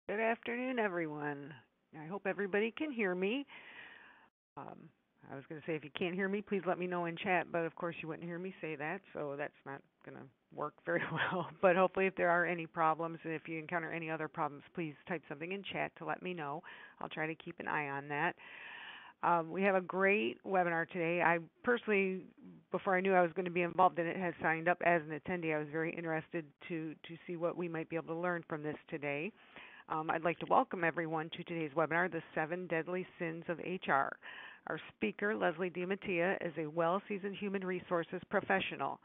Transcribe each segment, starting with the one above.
Good afternoon, everyone. I hope everybody can hear me. Um, I was going to say, if you can't hear me, please let me know in chat, but of course, you wouldn't hear me say that, so that's not going to work very well. But hopefully, if there are any problems, and if you encounter any other problems, please type something in chat to let me know. I'll try to keep an eye on that. We have a great webinar today. I personally, before I knew I was going to be involved in it, had signed up as an attendee. I was very interested to see what we might be able to learn from this today. I'd like to welcome everyone to today's webinar, The 7 Deadly Sins of HR. Our speaker, Leslie Demattia, is a well-seasoned human resources professional.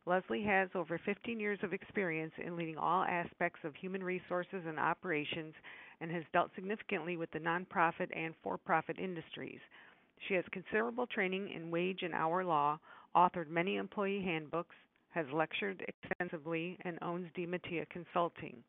Leslie has over 15 years of experience in leading all aspects of human resources and operations and has dealt significantly with the nonprofit and for-profit industries. She has considerable training in wage and hour law, authored many employee handbooks, has lectured extensively, and owns Demattia Consulting.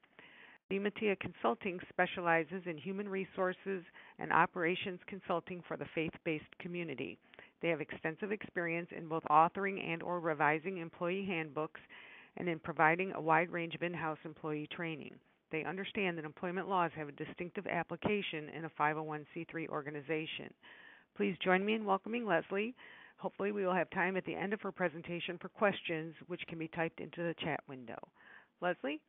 Demattia Consulting specializes in human resources and operations consulting for the faith-based community. They have extensive experience in both authoring and or revising employee handbooks and in providing a wide range of in-house employee training. They understand that employment laws have a distinctive application in a 501c3 organization. Please join me in welcoming Leslie. Hopefully we will have time at the end of her presentation for questions, which can be typed into the chat window. Leslie?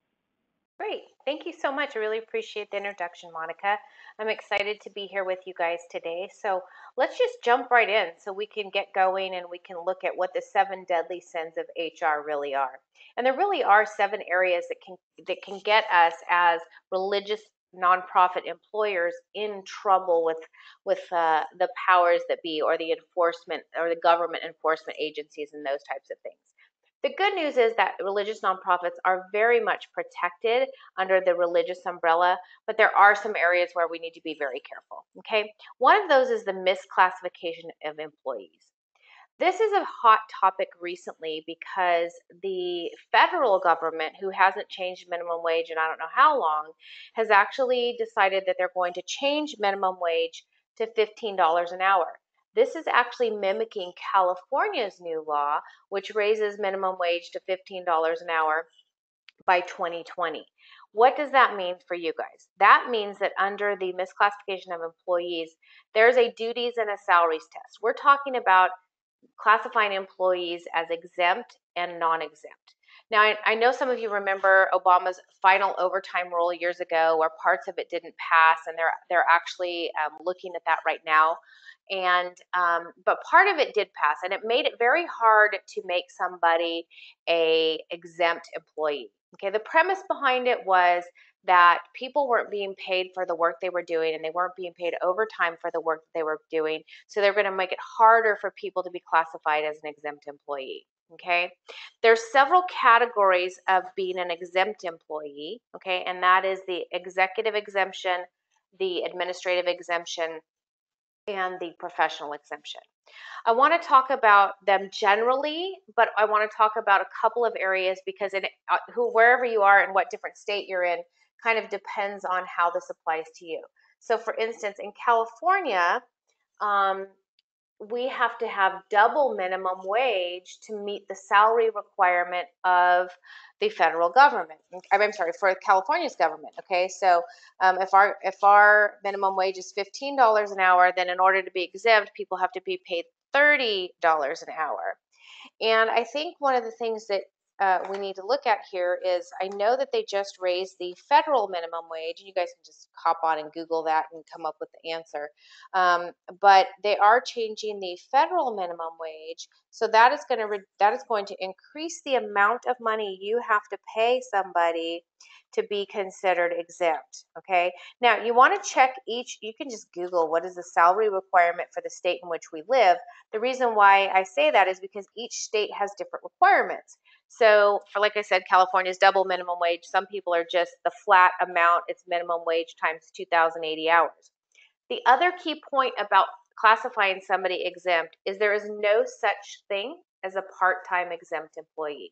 Great. Thank you so much. I really appreciate the introduction, Monica. I'm excited to be here with you guys today. So let's just jump right in so we can get going and we can look at what the 7 deadly sins of HR really are. And there really are 7 areas that can get us as religious nonprofit employers in trouble with the powers that be, or the enforcement, or the government enforcement agencies, and those types of things. The good news is that religious nonprofits are very much protected under the religious umbrella, but there are some areas where we need to be very careful. Okay, one of those is the misclassification of employees. This is a hot topic recently because the federal government, who hasn't changed minimum wage in I don't know how long, has actually decided that they're going to change minimum wage to $15 an hour. This is actually mimicking California's new law, which raises minimum wage to $15 an hour by 2020. What does that mean for you guys? That means that under the misclassification of employees, there's a duties and a salaries test. We're talking about classifying employees as exempt and non-exempt. Now, I know some of you remember Obama's final overtime rule years ago, where parts of it didn't pass, and they're actually looking at that right now. And but part of it did pass, and it made it very hard to make somebody a exempt employee. Okay, the premise behind it was that people weren't being paid for the work they were doing, and they weren't being paid overtime for the work that they were doing. So they're going to make it harder for people to be classified as an exempt employee. Okay, there's several categories of being an exempt employee. Okay, and that is the executive exemption, the administrative exemption, and the professional exemption. I want to talk about them generally, but I want to talk about a couple of areas because wherever you are and what different state you're in kind of depends on how this applies to you. So, for instance, in California, um, we have to have double minimum wage to meet the salary requirement of the federal government. I'm sorry, for California's government. Okay, so if our minimum wage is $15 an hour, then in order to be exempt, people have to be paid $30 an hour. And I think one of the things that we need to look at here is, I know that they just raised the federal minimum wage, and you guys can just hop on and Google that and come up with the answer. But they are changing the federal minimum wage, so that is going to increase the amount of money you have to pay somebody to be considered exempt. Okay. Now you want to check you can just Google what is the salary requirement for the state in which we live. The reason why I say that is because each state has different requirements. So, for like I said, California's double minimum wage. Some people are just the flat amount, it's minimum wage times 2,080 hours. The other key point about classifying somebody exempt is there is no such thing as a part-time exempt employee.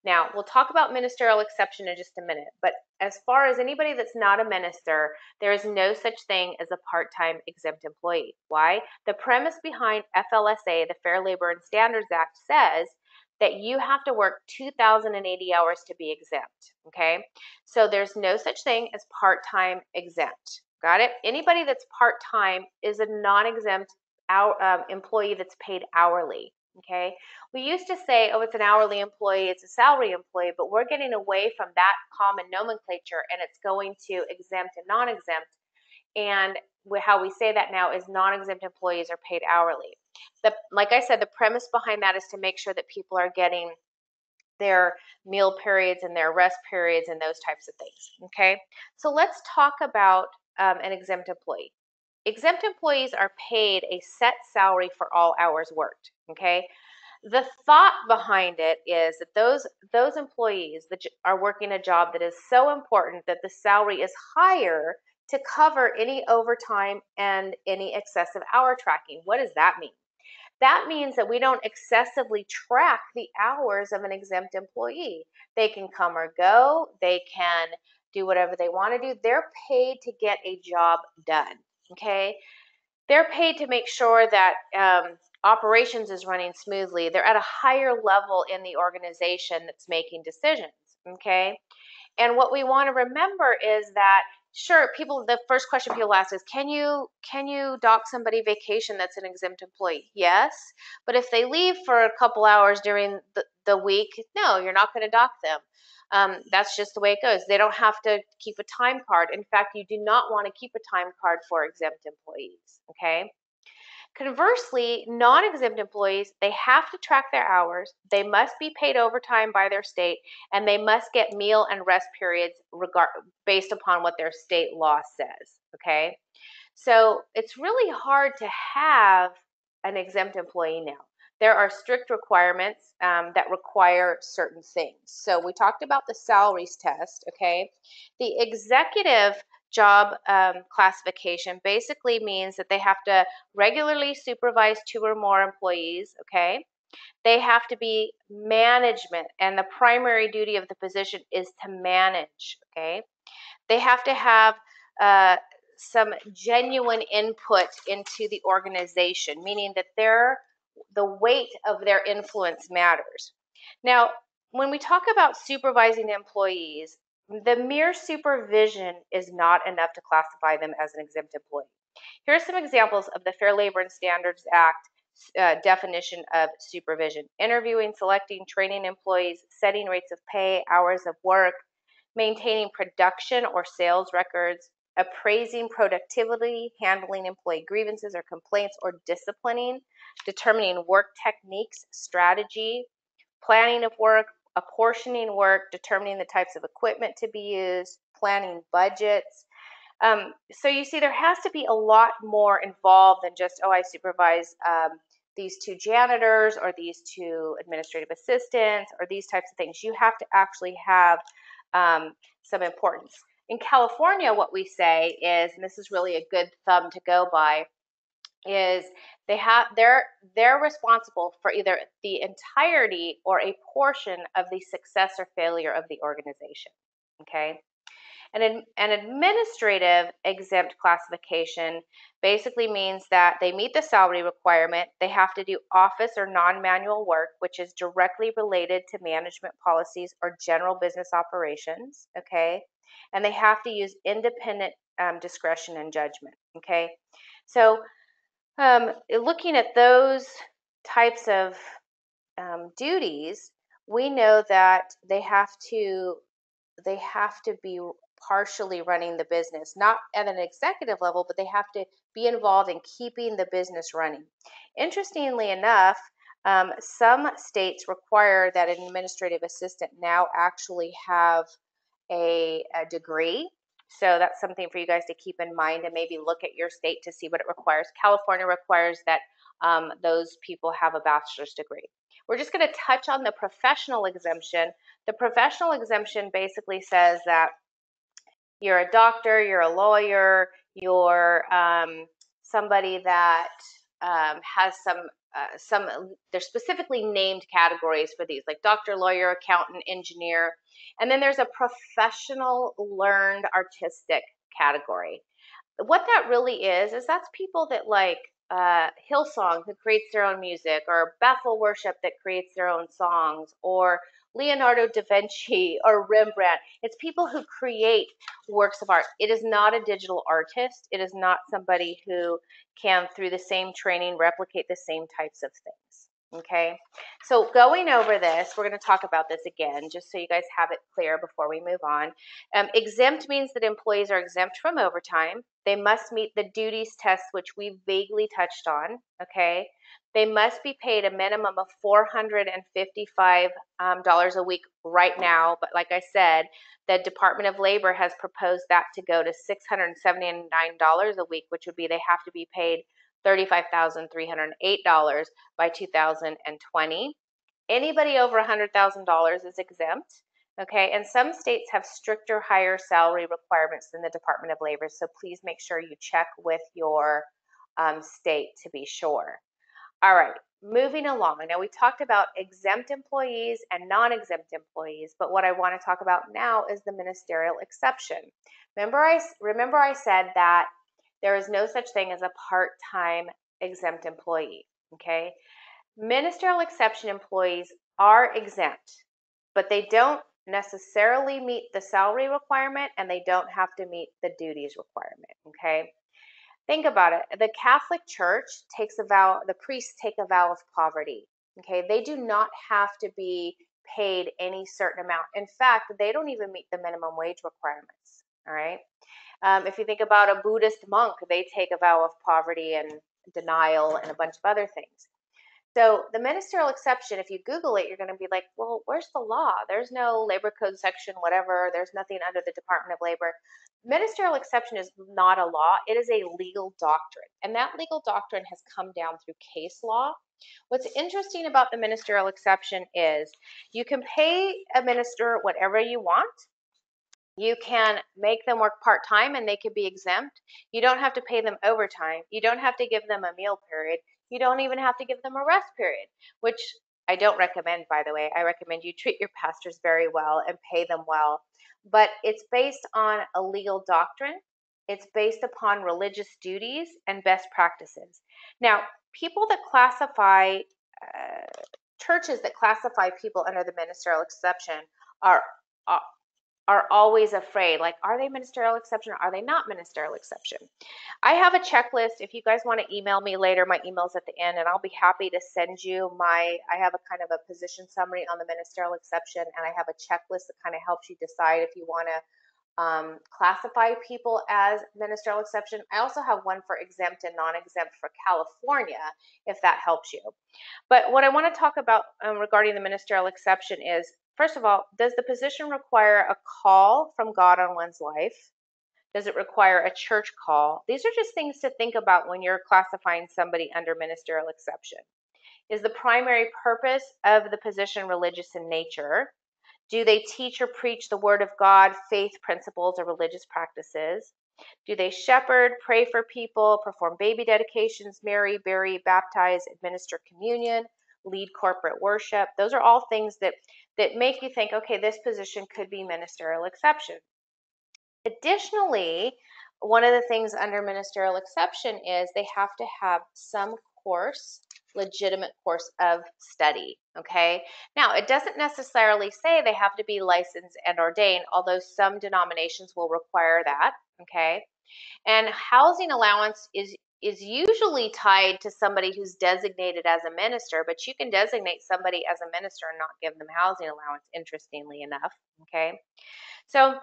Now, we'll talk about ministerial exception in just a minute, but as far as anybody that's not a minister, there is no such thing as a part-time exempt employee. Why? The premise behind FLSA, the Fair Labor and Standards Act, says that you have to work 2,080 hours to be exempt. Okay, So there's no such thing as part-time exempt. Got it? Anybody that's part-time is a non-exempt employee that's paid hourly. Okay. We used to say, oh, it's an hourly employee, it's a salary employee, but we're getting away from that common nomenclature and it's going to exempt and non-exempt. And how we say that now is non-exempt employees are paid hourly. Like I said, the premise behind that is to make sure that people are getting their meal periods and their rest periods and those types of things. Okay, so let's talk about an exempt employee. Exempt employees are paid a set salary for all hours worked. Okay, the thought behind it is that those employees that are working a job that is so important that the salary is higher to cover any overtime and any excessive hour tracking. What does that mean? That means that we don't excessively track the hours of an exempt employee. They can come or go, they can do whatever they want to do. They're paid to get a job done. Okay, they're paid to make sure that operations is running smoothly. They're at a higher level in the organization that's making decisions. Okay, and what we want to remember is that sure, the first question people ask is, can you dock somebody vacation that's an exempt employee? Yes, but if they leave for a couple hours during the week, no, you're not going to dock them. That's just the way it goes. They don't have to keep a time card. In fact, you do not want to keep a time card for exempt employees. Okay. Conversely, non-exempt employees, they have to track their hours, they must be paid overtime by their state, and they must get meal and rest periods based upon what their state law says, okay? So it's really hard to have an exempt employee now. There are strict requirements that require certain things. So we talked about the salaries test, okay? The executive job classification basically means that they have to regularly supervise 2 or more employees, okay? They have to be management, and the primary duty of the position is to manage, okay? They have to have uh, some genuine input into the organization, meaning that the weight of their influence matters. Now, when we talk about supervising employees, the mere supervision is not enough to classify them as an exempt employee. Here are some examples of the Fair Labor and Standards Act definition of supervision: interviewing, selecting, training employees, setting rates of pay, hours of work, maintaining production or sales records, appraising productivity, handling employee grievances or complaints or disciplining, determining work techniques, strategy, planning of work, apportioning work, determining the types of equipment to be used, planning budgets. So you see, there has to be a lot more involved than just, oh, I supervise these 2 janitors or these 2 administrative assistants or these types of things. You have to actually have some importance. In California, what we say is, and this is really a good thumb to go by, is they're responsible for either the entirety or a portion of the success or failure of the organization. Okay. An administrative exempt classification basically means that they meet the salary requirement. They have to do office or non-manual work, which is directly related to management policies or general business operations, okay? And they have to use independent discretion and judgment, okay? So looking at those types of duties, we know that they have to be partially running the business, not at an executive level, but they have to be involved in keeping the business running. Interestingly enough, some states require that an administrative assistant now actually have a degree. So that's something for you guys to keep in mind and maybe look at your state to see what it requires. California requires that those people have a bachelor's degree. We're just going to touch on the professional exemption. The professional exemption basically says that you're a doctor, you're a lawyer, you're somebody that has there's specifically named categories for these, like doctor, lawyer, accountant, engineer. And then there's a professional learned artistic category. What that really is that's people that like Hillsong, who creates their own music, or Bethel Worship that creates their own songs, or Leonardo da Vinci or Rembrandt. It's people who create works of art. It is not a digital artist. It is not somebody who can, through the same training, replicate the same types of things. Okay, so going over this, we're going to talk about this again, just so you guys have it clear before we move on. Exempt means that employees are exempt from overtime. They must meet the duties test, which we vaguely touched on. Okay, they must be paid a minimum of $455 a week right now. But like I said, the Department of Labor has proposed that to go to $679 a week, which would be they have to be paid $35,308 by 2020. Anybody over $100,000 is exempt. Okay, and some states have stricter higher salary requirements than the Department of Labor, so please make sure you check with your state to be sure. All right, moving along. Now we talked about exempt employees and non-exempt employees, but what I want to talk about now is the ministerial exception. Remember I said that there is no such thing as a part-time exempt employee, okay? Ministerial exception employees are exempt, but they don't necessarily meet the salary requirement and they don't have to meet the duties requirement, okay? Think about it. The Catholic Church takes a vow, the priests take a vow of poverty. Okay, they do not have to be paid any certain amount. In fact, they don't even meet the minimum wage requirements. All right. If you think about a Buddhist monk, they take a vow of poverty and denial and a bunch of other things. So the ministerial exception, if you Google it, you're going to be like, well, where's the law? There's no labor code section, whatever. There's nothing under the Department of Labor. Ministerial exception is not a law. It is a legal doctrine. And that legal doctrine has come down through case law. What's interesting about the ministerial exception is you can pay a minister whatever you want. You can make them work part-time and they could be exempt. You don't have to pay them overtime. You don't have to give them a meal period. You don't even have to give them a rest period, which I don't recommend, by the way. I recommend you treat your pastors very well and pay them well. But it's based on a legal doctrine. It's based upon religious duties and best practices. Now, people that classify, churches that classify people under the ministerial exception are are always afraid, like, are they ministerial exception or are they not ministerial exception? I have a checklist. If you guys want to email me later, my email's at the end, and I'll be happy to send you I have a kind of a position summary on the ministerial exception, and I have a checklist that kind of helps you decide if you want to classify people as ministerial exception. I also have one for exempt and non-exempt for California, if that helps you. But what I want to talk about regarding the ministerial exception is, first of all, does the position require a call from God on one's life? Does it require a church call? These are just things to think about when you're classifying somebody under ministerial exception. Is the primary purpose of the position religious in nature? Do they teach or preach the word of God, faith principles, or religious practices? Do they shepherd, pray for people, perform baby dedications, marry, bury, baptize, administer communion, lead corporate worship? Those are all things that make you think, okay, this position could be ministerial exception. Additionally, one of the things under ministerial exception is they have to have some legitimate course of study, okay? Now, it doesn't necessarily say they have to be licensed and ordained, although some denominations will require that, okay? And housing allowance is usually tied to somebody who's designated as a minister, but you can designate somebody as a minister and not give them housing allowance, interestingly enough, okay? So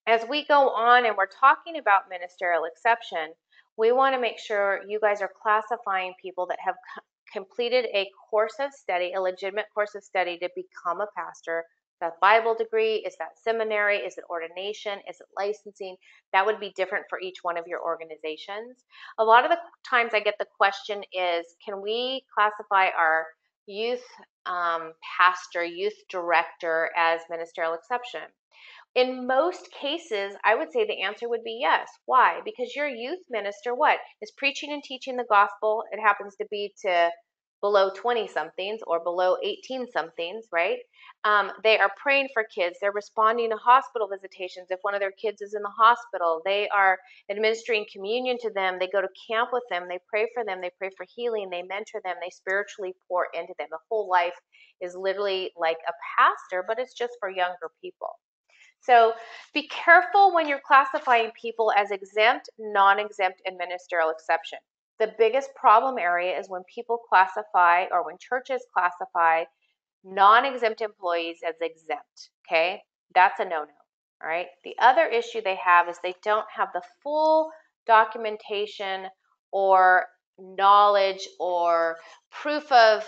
as we go on and we're talking about ministerial exception, we want to make sure you guys are classifying people that have completed a course of study, a legitimate course of study to become a pastor. That Bible degree, is that seminary, is it ordination, is it licensing? That would be different for each one of your organizations. A lot of the times I get the question is, can we classify our youth pastor, youth director as ministerial exception? In most cases, I would say the answer would be yes. Why? Because your youth minister, what? Is preaching and teaching the gospel. It happens to be to below 20 somethings or below 18 somethings, right? They are praying for kids. They're responding to hospital visitations. If one of their kids is in the hospital, they are administering communion to them. They go to camp with them. They pray for them. They pray for healing. They mentor them. They spiritually pour into them. The whole life is literally like a pastor, but it's just for younger people. So be careful when you're classifying people as exempt, non-exempt, and ministerial exception. The biggest problem area is when people classify, or when churches classify non-exempt employees as exempt, okay? That's a no-no, all right? The other issue they have is they don't have the full documentation or knowledge or proof of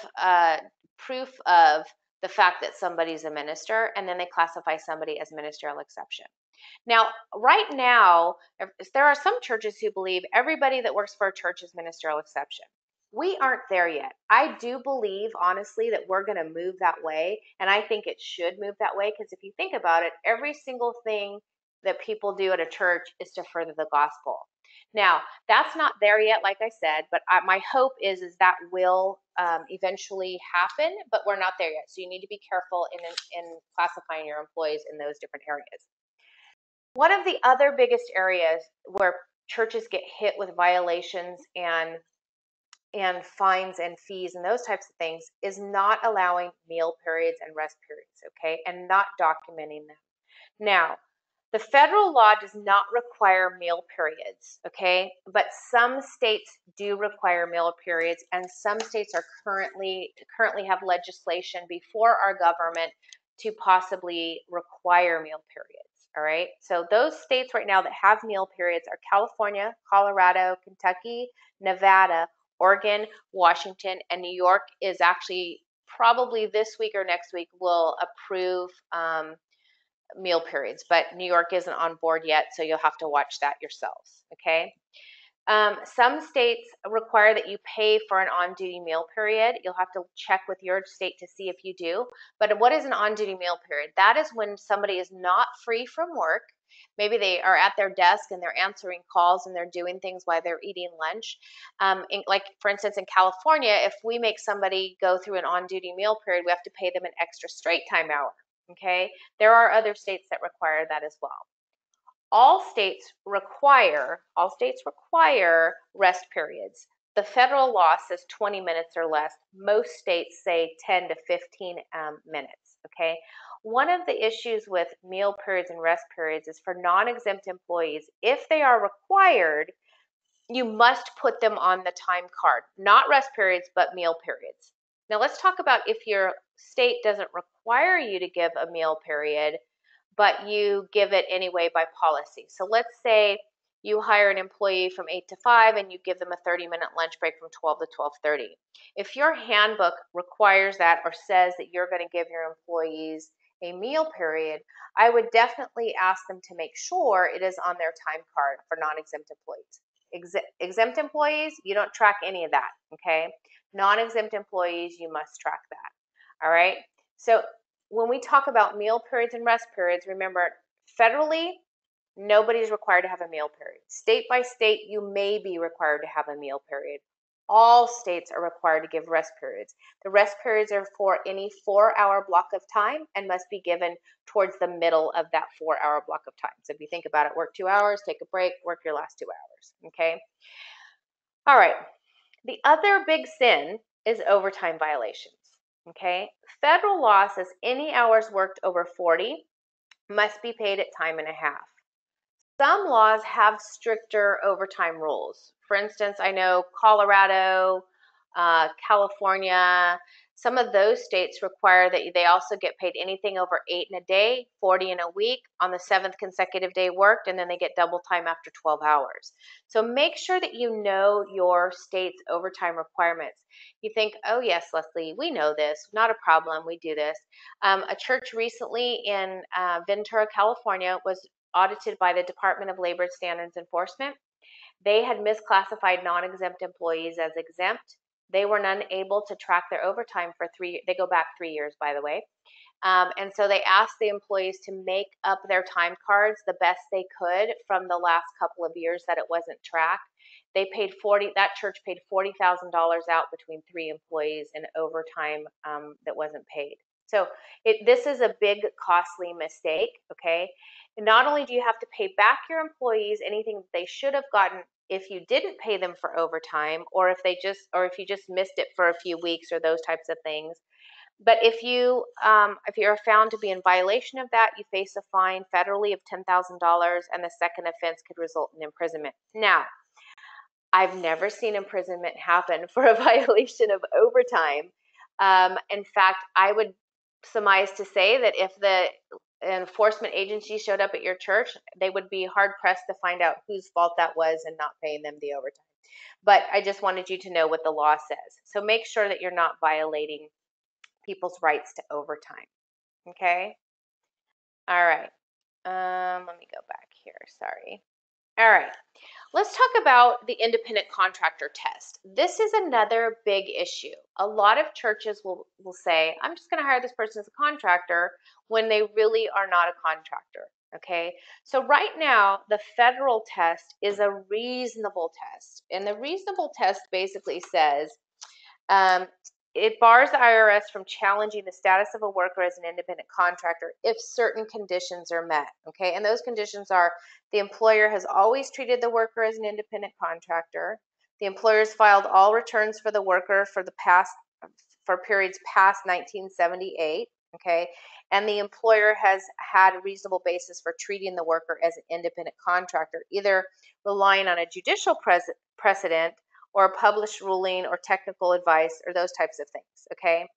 the fact that somebody's a minister, and then they classify somebody as ministerial exception. Now, right now, there are some churches who believe everybody that works for a church is ministerial exception. We aren't there yet. I do believe, honestly, that we're going to move that way, and I think it should move that way, because if you think about it, every single thing that people do at a church is to further the gospel. Now, that's not there yet, like I said, but my hope is that will eventually happen, but we're not there yet. So you need to be careful in classifying your employees in those different areas. One of the other biggest areas where churches get hit with violations and fines and fees and those types of things is not allowing meal periods and rest periods, okay, and not documenting them. Now, the federal law does not require meal periods, okay, but some states do require meal periods, and some states are currently have legislation before our government to possibly require meal periods. All right, so those states right now that have meal periods are California, Colorado, Kentucky, Nevada, Oregon, Washington, and New York is actually probably this week or next week will approve meal periods, but New York isn't on board yet, so you'll have to watch that yourselves, okay? Some states require that you pay for an on-duty meal period. You'll have to check with your state to see if you do. But what is an on-duty meal period? That is when somebody is not free from work. Maybe they are at their desk and they're answering calls and they're doing things while they're eating lunch. Like, for instance, in California, if we make somebody go through an on-duty meal period, we have to pay them an extra straight time hour, okay? There are other states that require that as well. All states require rest periods. The federal law says 20 minutes or less. Most states say 10 to 15 minutes, okay? One of the issues with meal periods and rest periods is for non-exempt employees, if they are required, you must put them on the time card, not rest periods, but meal periods. Now let's talk about if your state doesn't require you to give a meal period, but you give it anyway by policy. So let's say you hire an employee from 8 to 5 and you give them a 30-minute lunch break from 12 to 12:30. If your handbook requires that or says that you're going to give your employees a meal period, I would definitely ask them to make sure it is on their time card for non-exempt employees. Exempt employees, you don't track any of that, okay? Non-exempt employees, you must track that, all right? So when we talk about meal periods and rest periods, remember, federally, nobody's required to have a meal period. State by state, you may be required to have a meal period. All states are required to give rest periods. The rest periods are for any 4-hour block of time and must be given towards the middle of that 4-hour block of time. So if you think about it, work 2 hours, take a break, work your last 2 hours, okay? All right, the other big sin is overtime violations. Okay, federal law says any hours worked over 40 must be paid at time and a half. Some laws have stricter overtime rules. For instance, I know Colorado, California, some of those states require that they also get paid anything over 8 in a day, 40 in a week, on the 7th consecutive day worked, and then they get double time after 12 hours. So make sure that you know your state's overtime requirements. You think, oh yes, Leslie, we know this, not a problem, we do this. A church recently in Ventura, California was audited by the Department of Labor Standards Enforcement. They had misclassified non-exempt employees as exempt. They were unable to track their overtime for they go back 3 years, by the way. And so they asked the employees to make up their time cards the best they could from the last couple of years that it wasn't tracked. that church paid $40,000 out between 3 employees in overtime that wasn't paid. So this is a big, costly mistake, okay? And not only do you have to pay back your employees anything that they should have gotten if you didn't pay them for overtime, or if you just missed it for a few weeks or those types of things. But if you're found to be in violation of that, you face a fine federally of $10,000, and the second offense could result in imprisonment. Now, I've never seen imprisonment happen for a violation of overtime. In fact, I would surmise to say that if the enforcement agency showed up at your church, they would be hard pressed to find out whose fault that was and not paying them the overtime. But I just wanted you to know what the law says. So make sure that you're not violating people's rights to overtime. Okay? All right. Let me go back here. Sorry. All right. Let's talk about the independent contractor test. This is another big issue. A lot of churches will say, I'm just going to hire this person as a contractor when they really are not a contractor. Okay. So right now, the federal test is a reasonable test. And the reasonable test basically says, it bars the IRS from challenging the status of a worker as an independent contractor if certain conditions are met. Okay, and those conditions are the employer has always treated the worker as an independent contractor. The employer has filed all returns for the worker for periods past 1978. Okay, and the employer has had a reasonable basis for treating the worker as an independent contractor, either relying on a judicial precedent or a published ruling or technical advice or those types of things, okay?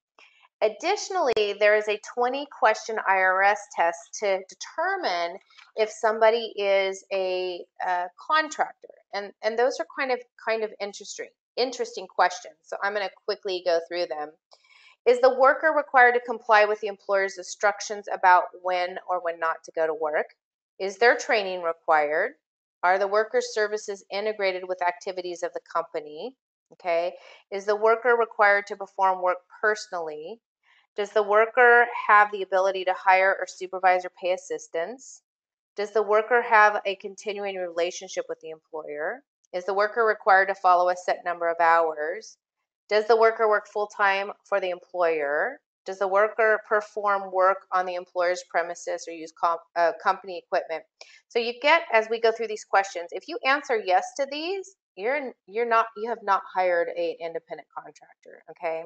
Additionally, there is a 20-question IRS test to determine if somebody is a contractor, and those are kind of interesting questions. So I'm going to quickly go through them. Is the worker required to comply with the employer's instructions about when or when not to go to work? Is there training required? Are the worker's services integrated with activities of the company? Okay. Is the worker required to perform work personally? Does the worker have the ability to hire or supervise or pay assistants? Does the worker have a continuing relationship with the employer? Is the worker required to follow a set number of hours? Does the worker work full-time for the employer? Does the worker perform work on the employer's premises or use company equipment? So you get, as we go through these questions, if you answer yes to these, you have not hired an independent contractor, okay?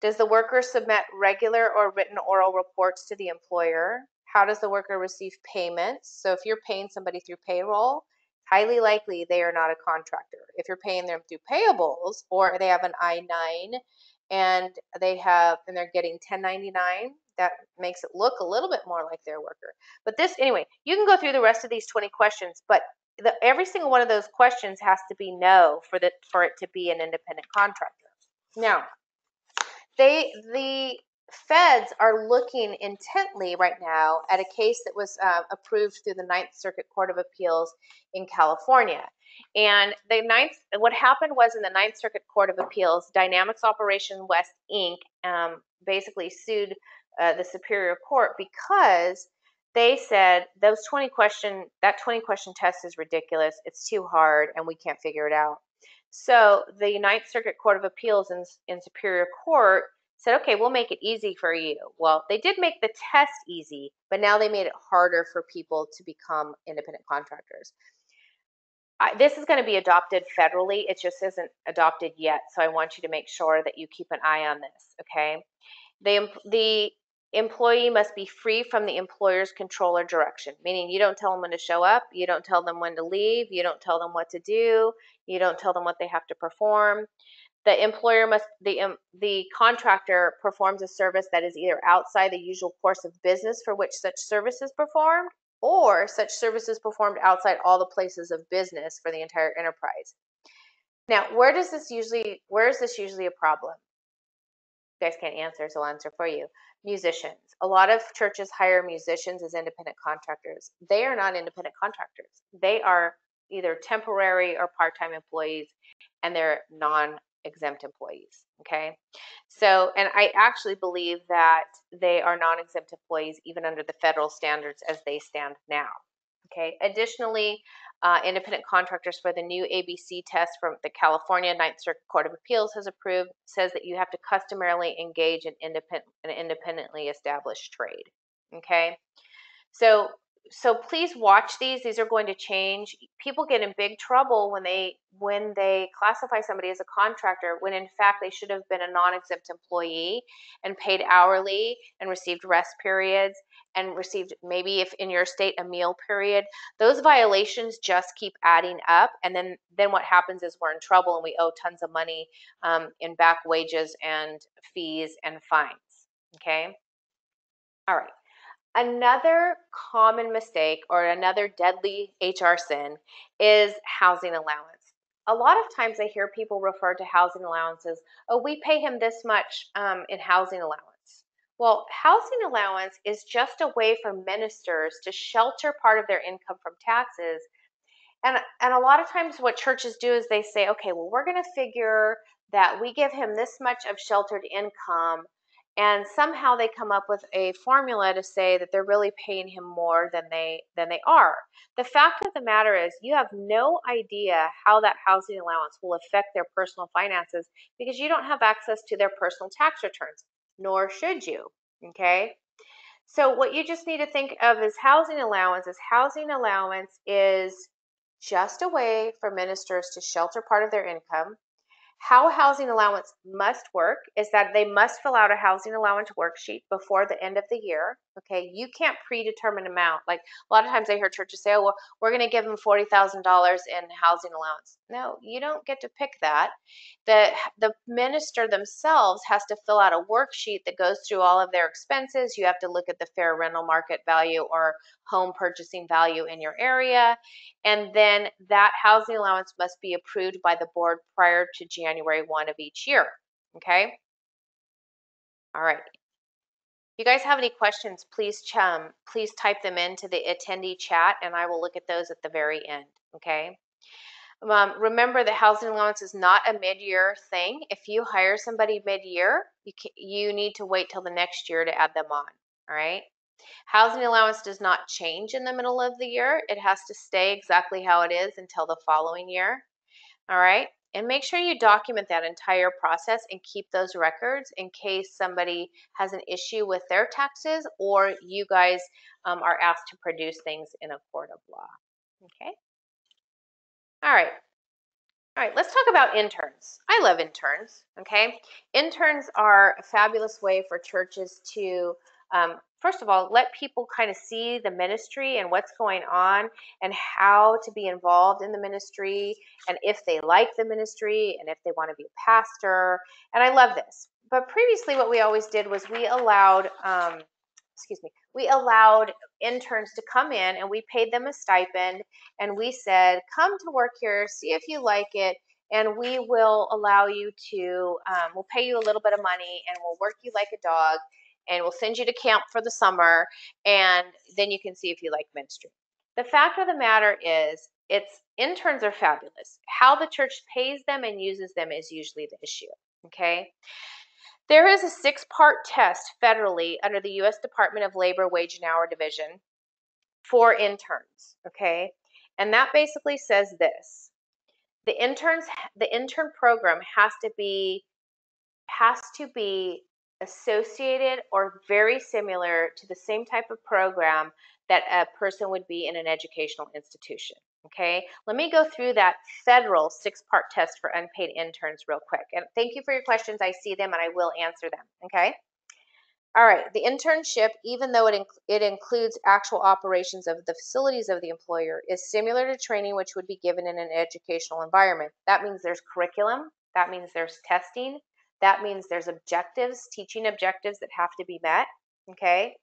Does the worker submit regular or written oral reports to the employer? How does the worker receive payments? So if you're paying somebody through payroll, highly likely they are not a contractor. If you're paying them through payables, or they have an I-9 and they're getting 1099, that makes it look a little bit more like they're a worker. But anyway, you can go through the rest of these 20 questions, but every single one of those questions has to be no for it to be an independent contractor. Now, the feds are looking intently right now at a case that was approved through the Ninth Circuit Court of Appeals in California. And what happened was, in the Ninth Circuit Court of Appeals, Dynamics Operation West Inc. Basically sued the Superior Court because they said that 20-question test is ridiculous, it's too hard, and we can't figure it out. So the Ninth Circuit Court of Appeals in Superior Court said, okay, we'll make it easy for you. Well, they did make the test easy, but now they made it harder for people to become independent contractors. This is going to be adopted federally. It just isn't adopted yet, so I want you to make sure that you keep an eye on this, okay? The employee must be free from the employer's control or direction, meaning you don't tell them when to show up, you don't tell them when to leave, you don't tell them what to do, you don't tell them what they have to perform. The contractor performs a service that is either outside the usual course of business for which such service is performed, or such services performed outside all the places of business for the entire enterprise. Now, where is this usually a problem? You guys can't answer, so I'll answer for you. Musicians. A lot of churches hire musicians as independent contractors. They are not independent contractors. They are either temporary or part-time employees, and they're non-exempt employees, okay? So, and I actually believe that they are non-exempt employees even under the federal standards as they stand now, Okay. Additionally, independent contractors for the new ABC test from the California Ninth Circuit Court of Appeals has approved says that you have to customarily engage an independently established trade. Okay. So so please watch these. These are going to change. People get in big trouble when they classify somebody as a contractor when in fact they should have been a non-exempt employee and paid hourly and received rest periods and received, maybe if in your state, a meal period. Those violations just keep adding up, and then what happens is we're in trouble and we owe tons of money in back wages and fees and fines. Okay. All right. Another common mistake or another deadly HR sin is housing allowance. A lot of times I hear people refer to housing allowances, oh, we pay him this much in housing allowance. Well, housing allowance is just a way for ministers to shelter part of their income from taxes. And a lot of times what churches do is they say, okay, well, we're going to figure that we give him this much of sheltered income, and somehow they come up with a formula to say that they're really paying him more than they are. The fact of the matter is you have no idea how that housing allowance will affect their personal finances because you don't have access to their personal tax returns, nor should you. Okay? So what you just need to think of as housing allowance is just a way for ministers to shelter part of their income. How a housing allowance must work is that they must fill out a housing allowance worksheet before the end of the year. Okay, you can't predetermine amount. Like a lot of times I hear churches say, oh, well, we're going to give them $40,000 in housing allowance. No, you don't get to pick that. The minister themselves has to fill out a worksheet that goes through all of their expenses. You have to look at the fair rental market value or home purchasing value in your area. And then that housing allowance must be approved by the board prior to January 1 of each year. Okay? All right. If you guys have any questions, please type them into the attendee chat and I will look at those at the very end. Okay? Remember that housing allowance is not a mid-year thing. If you hire somebody mid-year, you need to wait till the next year to add them on. All right? Housing allowance does not change in the middle of the year. It has to stay exactly how it is until the following year. All right. And make sure you document that entire process and keep those records in case somebody has an issue with their taxes or you guys are asked to produce things in a court of law. Okay. All right. All right, let's talk about interns. I love interns, okay? Interns are a fabulous way for churches to, first of all, let people kind of see the ministry and what's going on and how to be involved in the ministry and if they like the ministry and if they want to be a pastor. And I love this. But previously what we always did was we allowed interns to come in and we paid them a stipend and we said, come to work here, see if you like it, and we will allow you to, we'll pay you a little bit of money and we'll work you like a dog and we'll send you to camp for the summer and then you can see if you like ministry. The fact of the matter is, interns are fabulous. How the church pays them and uses them is usually the issue, okay? There is a 6-part test federally under the U.S. Department of Labor Wage and Hour Division for interns, okay? And that basically says this. The intern program has to be associated or very similar to the same type of program that a person would be in an educational institution. Okay, let me go through that federal 6-part test for unpaid interns real quick. And thank you for your questions. I see them and I will answer them. Okay. All right. The internship, even though it includes actual operations of the facilities of the employer, is similar to training which would be given in an educational environment. That means there's curriculum. That means there's testing. That means there's objectives, teaching objectives that have to be met. Okay.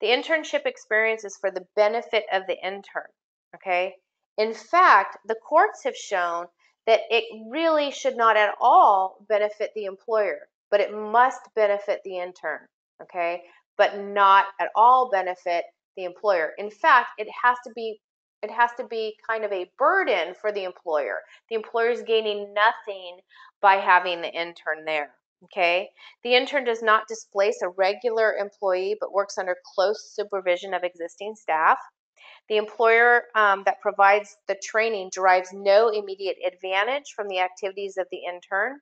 The internship experience is for the benefit of the intern. Okay. In fact, the courts have shown that it really should not at all benefit the employer, but it must benefit the intern. Okay, but not at all benefit the employer. In fact, it has to be kind of a burden for the employer. The employer is gaining nothing by having the intern there. Okay, the intern does not displace a regular employee, but works under close supervision of existing staff. The employer that provides the training derives no immediate advantage from the activities of the intern,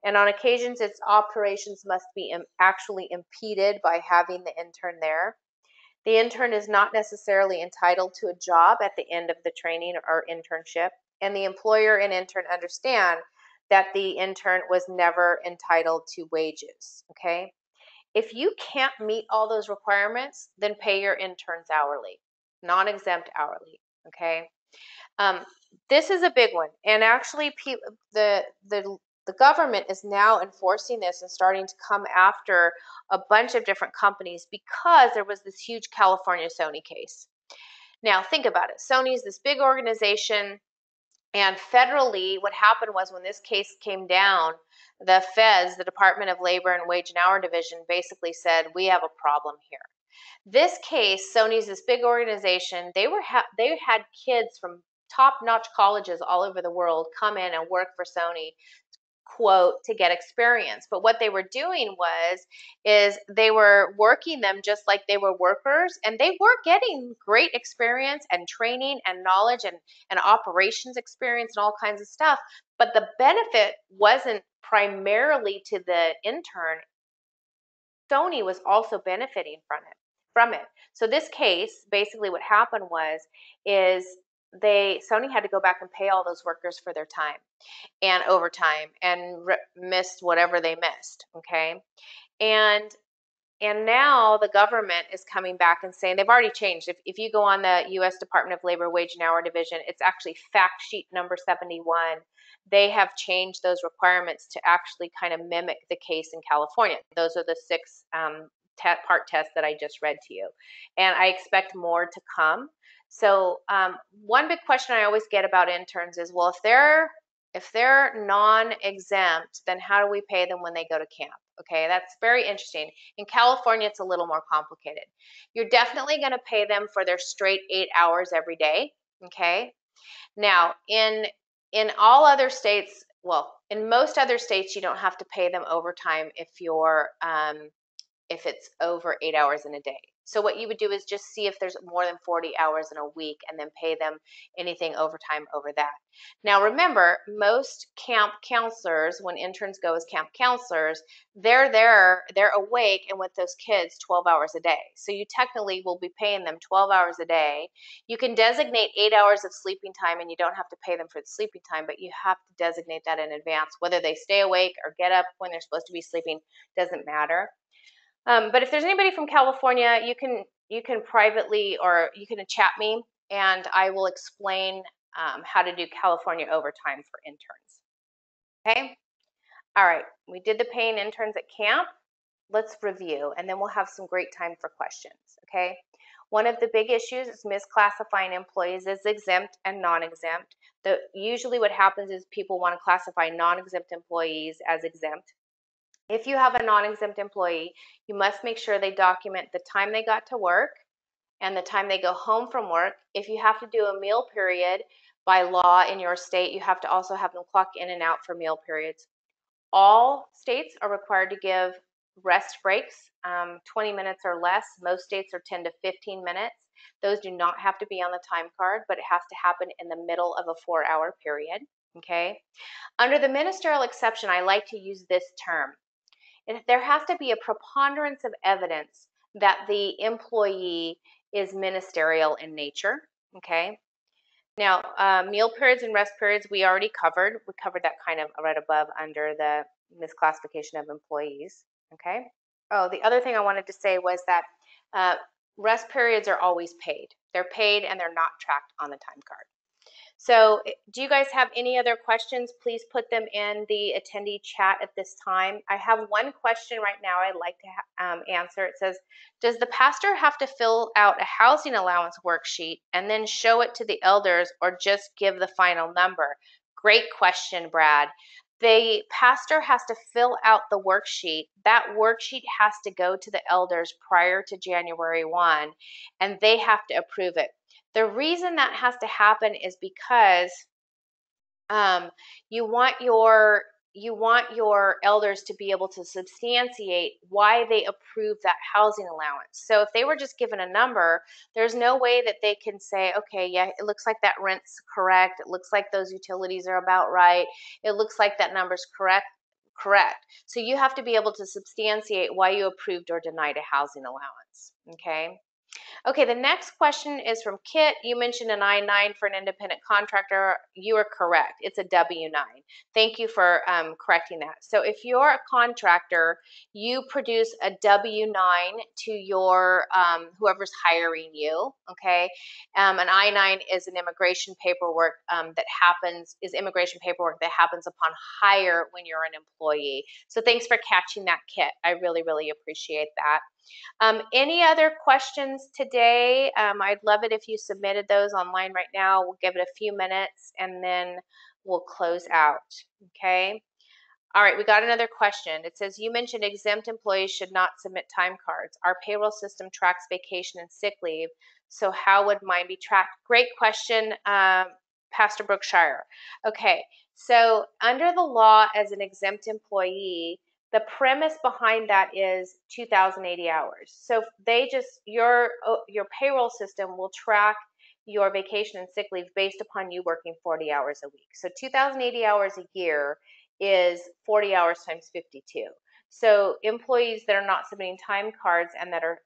and on occasions its operations must be actually impeded by having the intern there. The intern is not necessarily entitled to a job at the end of the training or internship, and the employer and intern understand that the intern was never entitled to wages, okay? If you can't meet all those requirements, then pay your interns hourly, non-exempt hourly, okay? Um, this is a big one, and actually, the government is now enforcing this and starting to come after a bunch of different companies because there was this huge California Sony case. Now, think about it. Sony is this big organization, and federally, what happened was when this case came down, the feds, the Department of Labor and Wage and Hour Division, basically said, we have a problem here. This case, Sony's this big organization. They had kids from top-notch colleges all over the world come in and work for Sony, quote, to get experience. But what they were doing is they were working them just like they were workers, and they were getting great experience and training and knowledge and operations experience and all kinds of stuff. But the benefit wasn't primarily to the intern. Sony was also benefiting from it. So this case, basically what happened is Sony had to go back and pay all those workers for their time and overtime and missed whatever they missed, okay? And now the government is coming back and saying, they've already changed. If you go on the U.S. Department of Labor Wage and Hour Division, it's actually fact sheet number 71. They have changed those requirements to actually kind of mimic the case in California. Those are the 6 part tests that I just read to you. And I expect more to come. So one big question I always get about interns is, well, if they're non-exempt, then how do we pay them when they go to camp? Okay, that's very interesting. In California, it's a little more complicated. You're definitely going to pay them for their straight 8 hours every day. Okay. Now, in all other states, well, in most other states, you don't have to pay them overtime if it's over 8 hours in a day. So what you would do is just see if there's more than 40 hours in a week and then pay them anything overtime over that. Now remember, most camp counselors, when interns go as camp counselors, they're there, they're awake and with those kids 12 hours a day. So you technically will be paying them 12 hours a day. You can designate 8 hours of sleeping time and you don't have to pay them for the sleeping time, but you have to designate that in advance. Whether they stay awake or get up when they're supposed to be sleeping doesn't matter. But if there's anybody from California, you can privately, or you can chat me, and I will explain how to do California overtime for interns. Okay? All right, we did the paying interns at camp. Let's review, and then we'll have some great time for questions. Okay? One of the big issues is misclassifying employees as exempt and non-exempt. Usually what happens is people want to classify non-exempt employees as exempt. If you have a non-exempt employee, you must make sure they document the time they got to work and the time they go home from work. If you have to do a meal period, by law in your state, you have to also have them clock in and out for meal periods. All states are required to give rest breaks, 20 minutes or less. Most states are 10 to 15 minutes. Those do not have to be on the time card, but it has to happen in the middle of a 4-hour period, okay? Under the ministerial exception, I like to use this term. There has to be a preponderance of evidence that the employee is ministerial in nature, okay? Now, meal periods and rest periods we already covered. We covered that kind of right above under the misclassification of employees, okay? Oh, the other thing I wanted to say was that rest periods are always paid. They're paid and they're not tracked on the time card. So do you guys have any other questions? Please put them in the attendee chat at this time. I have one question right now I'd like to answer. It says, does the pastor have to fill out a housing allowance worksheet and then show it to the elders, or just give the final number? Great question, Brad. The pastor has to fill out the worksheet. That worksheet has to go to the elders prior to January 1, and they have to approve it. The reason that has to happen is because you want your you want your elders to be able to substantiate why they approve that housing allowance. So if they were just given a number, there's no way that they can say, okay, yeah, it looks like that rent's correct. It looks like those utilities are about right. It looks like that number's correct. So you have to be able to substantiate why you approved or denied a housing allowance. Okay. Okay, the next question is from Kit. You mentioned an I-9 for an independent contractor. You are correct. It's a W-9. Thank you for correcting that. So if you're a contractor, you produce a W-9 to your whoever's hiring you. Okay, an I-9 is an immigration paperwork is immigration paperwork that happens upon hire when you're an employee. So thanks for catching that, Kit. I really, really appreciate that. Any other questions today? I'd love it if you submitted those online right now. We'll give it a few minutes and then we'll close out. Okay. All right, we got another question. It says, you mentioned exempt employees should not submit time cards. Our payroll system tracks vacation and sick leave, so how would mine be tracked? Great question, Pastor Brookshire. Okay, so under the law as an exempt employee, the premise behind that is 2,080 hours. So your payroll system will track your vacation and sick leave based upon you working 40 hours a week. So 2,080 hours a year is 40 hours times 52. So employees that are not submitting time cards and that are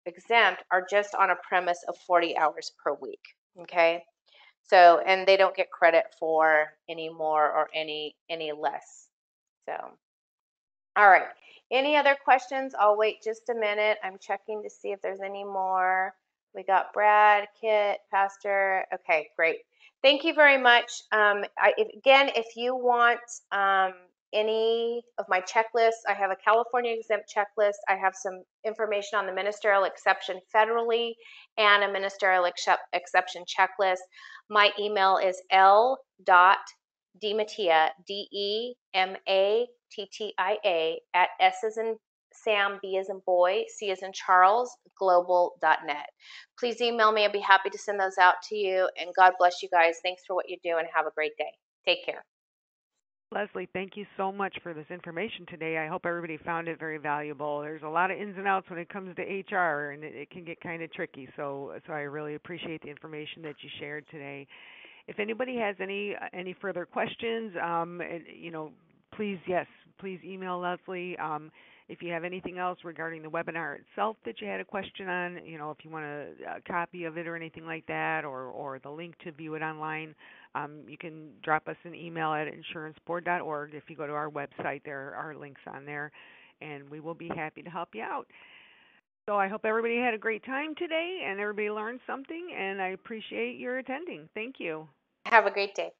exempt are just on a premise of 40 hours per week. Okay. So, and they don't get credit for any more or any less. So, all right. Any other questions? I'll wait just a minute. I'm checking to see if there's any more. We got Brad, Kit, Pastor. Okay, great. Thank you very much. If you want any of my checklists, I have a California exempt checklist. I have some information on the ministerial exception federally and a ministerial exception checklist. My email is l.demattia, DEMATTIA, at S as in Sam, B as in boy, C as in Charles, global.net. Please email me. I'd be happy to send those out to you. And God bless you guys. Thanks for what you do and have a great day. Take care. Leslie, thank you so much for this information today. I hope everybody found it very valuable. There's a lot of ins and outs when it comes to HR, and it can get kind of tricky. So I really appreciate the information that you shared today. If anybody has any further questions, please email Leslie. If you have anything else regarding the webinar itself that you had a question on, if you want a copy of it or anything like that, or the link to view it online, you can drop us an email at insuranceboard.org. If you go to our website, there are links on there, and we will be happy to help you out. So I hope everybody had a great time today and everybody learned something, and I appreciate your attending. Thank you. Have a great day.